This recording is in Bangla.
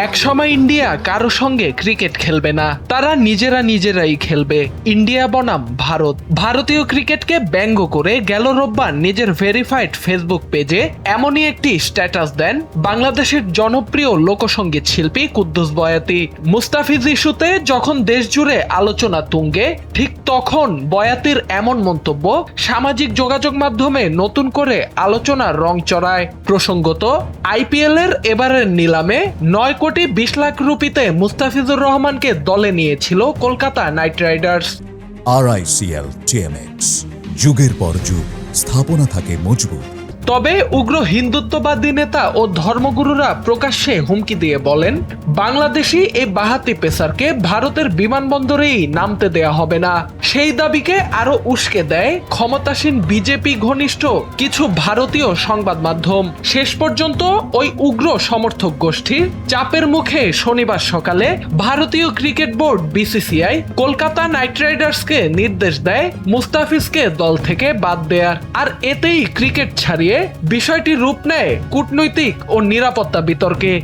একসময় ইন্ডিয়া কারো সঙ্গে ক্রিকেট খেলবে না, তারা নিজেরাই খেলবে। ইন্ডিয়া বনাম ভারত। ভারতীয় ক্রিকেটকে ব্যঙ্গ করে গেল রোববার নিজের ভেরিফাইড ফেসবুক পেজে এমনই একটি স্ট্যাটাস দেন বাংলাদেশের জনপ্রিয় লোকসঙ্গীত শিল্পী কুদ্দুস বয়াতি। মুস্তাফিজ ইস্যুতে যখন দেশ জুড়ে আলোচনা তুঙ্গে, ঠিক তখন বয়াতির এমন মন্তব্য সামাজিক যোগাযোগ মাধ্যমে নতুন করে আলোচনার রং চড়ায়। প্রসঙ্গত, আইপিএল এর এবারের নিলামে 9,20,00,000 রুপিতে মুস্তাফিজুর রহমানকে দলে নিয়েছিল Kolkata night Riders. RICL TMX, যুগের পর যুগ স্থাপনা থাকে মজবুত। তবে উগ্র হিন্দুত্ববাদী নেতা ও ধর্মগুরুরা প্রকাশ্যে হুমকি দিয়ে বলেন, বাংলাদেশি এই বাহাতি পেসারকে ভারতের বিমানবন্দরেই নামতে দেয়া হবে না। সেই দাবিকে আরো উস্কে দেয় ক্ষমতাসীন বিজেপি ঘনিষ্ঠ কিছু ভারতীয় সংবাদ মাধ্যম। শেষ পর্যন্ত ওই উগ্র সমর্থক গোষ্ঠীর চাপের মুখে শনিবার সকালে ভারতীয় cricket board BCCI Kolkata knight রাইডার্সকে নির্দেশ দেয় মুস্তাফিজকে দল থেকে বাদ দেয়ার। আর এতেই ক্রিকেট ছাড়িয়ে বিষয়টি রূপ নেয় কূটনৈতিক ও নিরাপত্তা বিতর্কে।